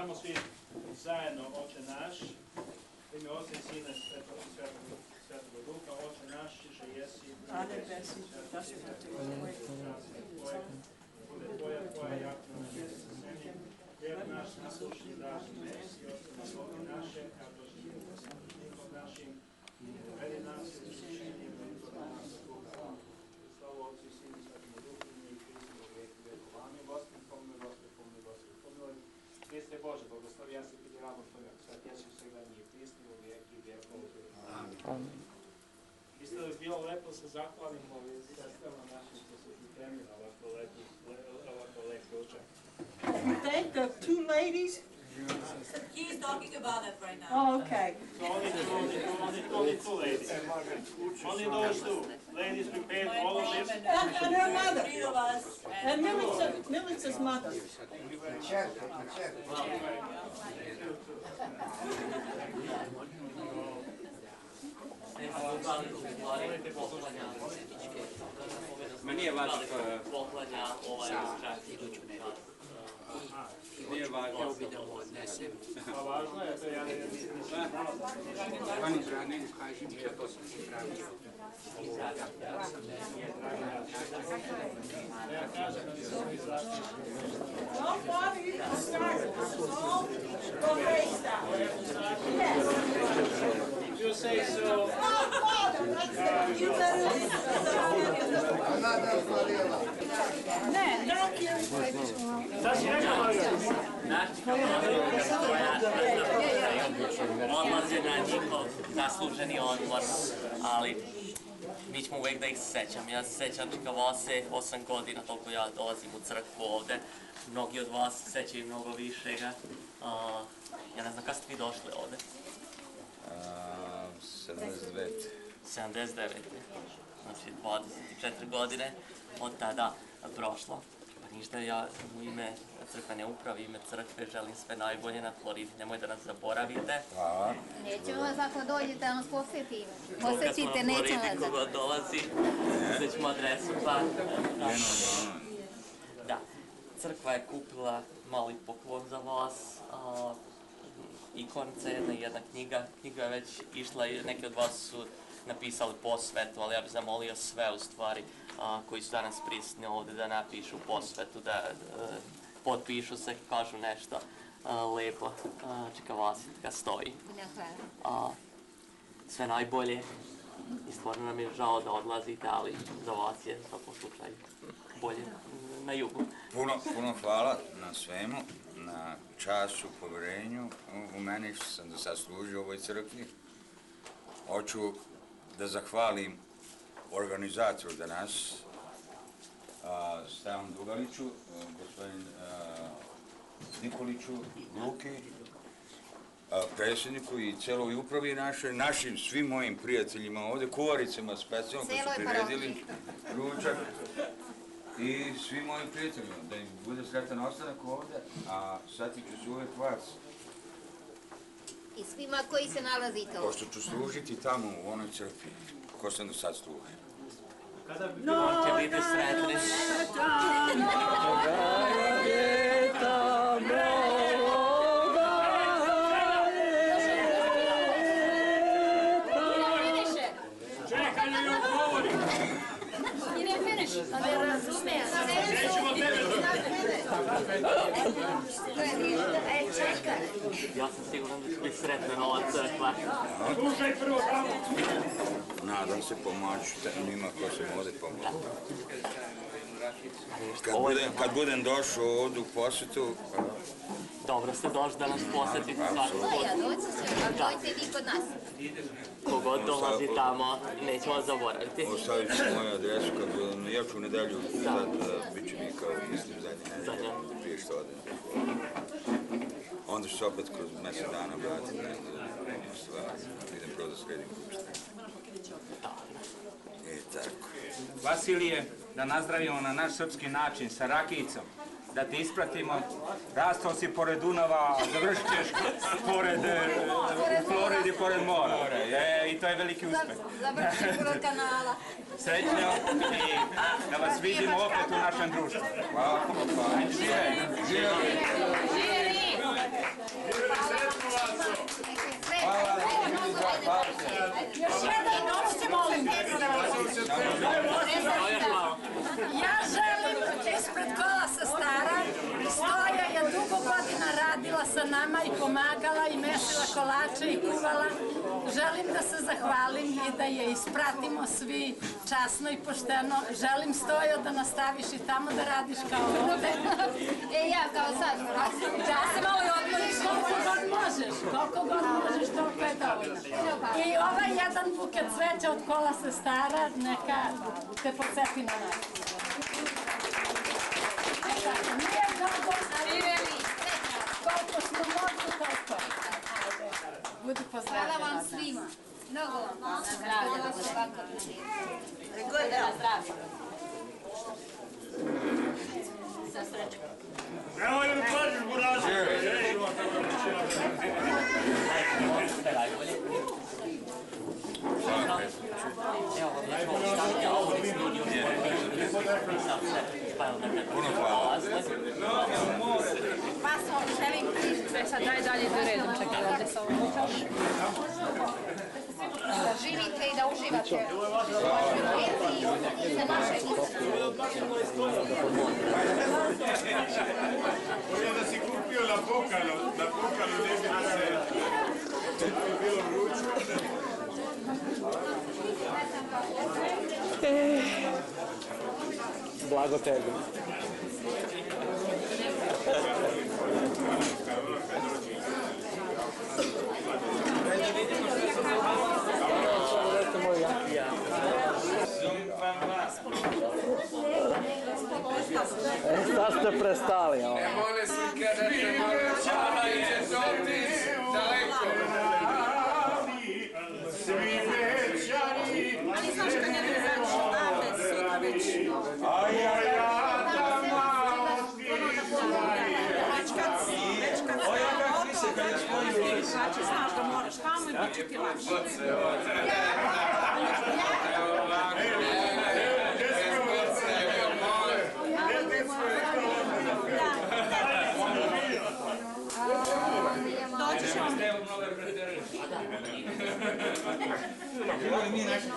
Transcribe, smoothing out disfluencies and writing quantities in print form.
Ajmo svi zajedno, Oče naš, u ime Oca i Sina i Svetog Duha, Oče naš, že jesi, na nebesi, da se bude tvoja jako na nebesi zemlji, hljeb naš naslušni daš nas i ostavi zloge naše, kako što je od našim, uvedi nas u iskušenje i izvodi nas od Duha. Slavo Otcu i Sinu i Svetom Duhu, i mi i Hristu u vijeku vjekova. Amin. Gospod pomiluj, Gospod pomiluj, Gospod pomiluj. Hriste Bože, blagoslovi, ja se ti ramo Tvoga, Svet Jesu svega njih, Hristi u vijeki vjekova. Amin. Isto je bilo lepo se zahvalimo i sestrama našim što su pripremili ovako lep ručak. Thank the two ladies. He's talking about that right now. Oh, okay. So only two ladies. Only those two. Ladies prepared all of this. And her mother. Three of us. And Milica's mother. Meni je vaš nije važno. Pa važno je to, ja ne znam. Pani brane, kažem što to sam si pravio. Ja kažem da nisam izračio. Well, Father, you can start. Oh, go race that. Yes. If you say so. Oh, Father, that's you better ne, don't kill me. Šta si rekao, Marija? Odlaze na njihov zasluženi odmor, ali mi ćemo uvijek da ih sećam. Ja se sećam čeka Vose 8 godina, toliko ja dolazim u crkvu ovde. Mnogi od vas se sećaju mnogo višega. Ja ne znam kada ste vi došli ovde? 79. 79. Znači 24 godine od tada prošlo. Pa ništa, ja u ime crkvene uprave, ime crkve želim sve najbolje na Floridi. Nemoj da nas zaboravite. Hvala. Nećemo vas ako dođete da nas posjetimo. Posjetite, nećemo vas. Kad god dolazi, uzet ćemo adresu, pa... Da, crkva je kupila mali poklon za vas. Ikonica jedna knjiga. Knjiga je već išla i neki od vas su napisali posvetu, ali ja bih zamolio sve u stvari koji su danas prisutni ovdje da napišu posvetu, da potpišu se, kažu nešto lepo, čeka vas da stoji. Sve najbolje i stvarno nam je žao da odlazite, ali za vas je u svakom slučaju bolje na jugu. Puno hvala na svemu, na času, povjerenju u meni što sam do sad služio u ovoj crkvi. Hoću da zahvalim organizatoru danas, Stevanu Dugaliću, gospodin Nikoliću, Luki, predsjedniku i celoj upravi našim svim mojim prijateljima ovdje, kuvaricama specijalno koji su priredili ručak i svim mojim prijateljima, da im bude sretan ostanak ovdje, a satit ću se uvijek vas. I svima koji se nalazite ovdje. Pošto ću služiti tamo u onoj crkvi, ko sam do sad služio. Možete biti sretni. Čekaj, ne govori! You didn't finish. Ne razume. Nećemo tebe! Čekaj. Ja sam siguran da će biti sretna nova crkva. Slušaj prvo tamo! Nadam se pomoći njima ko se ovdje pomoći. Kad budem došao ovdje u posjetu... Dobro ste došli da nas posjetite svaki put. Ja doći će, a dojte vi kod nas. Kogod dolazi tamo, nećemo vas zaboraviti. Ostavit ću moju adresu kad budem, ja ću u nedelju, sad bit će mi kao mislim zadnje nedelje, prije što odem. Onda ću se opet kroz mjesec dana vratiti na jednu stvar, idem prvo da sredim kuću. I tako. Vasilije, da nazdravimo na naš srpski način sa rakijicom, da te ispratimo. Rastao si pored Dunava, završit ćeš u Floridi, pored mora. I to je veliki uspeh. Završit ćeš pored kanala. Srećno i da vas vidimo opet u našem društvu. Hvala. Živjeli! Živjeli! Još jedan gošće molim. Ja želim ispred kola sestara, Stoja je dugo godina radila sa nama i pomagala i mesila kolače i kuvala. Želim da se zahvalim i da je ispratimo svi časno i pošteno. Želim Stojo da nastaviš i tamo da radiš kao ovde. Ja kao sad. Da se malo i odmoriš koliko god možeš. Koliko god možeš, toliko je dovoljno. I ovaj jedan buket cveća od kola sestara, neka te podsjeti na nas. Nije mnogo, ali koliko smo mogli, toliko. Budi pozdravljena. Hvala vam svima. Mnogo vam. Na zdravlje. Sa srećom. Nemoj da mi plaćiš, burazu! Puno hvala. Paso, želim ti. Sad daj dalje do redom, čekaj ovdje sa ovom. Da živite i da uživate u vašoj djeci i za naše istine. Bolje da si kupio na pokalu ne bi da se bilo vruće. Blago tebi. Sad ste prestali, ovo. Mole si kada se mole čala i će to otići daleko. Svi večari, Ali znaš kad je znači odavde, sutra već. a ja da malo ti Već kad se znači znaš da moraš tamo i bit će ti lakše. Dođeš on. Mi naši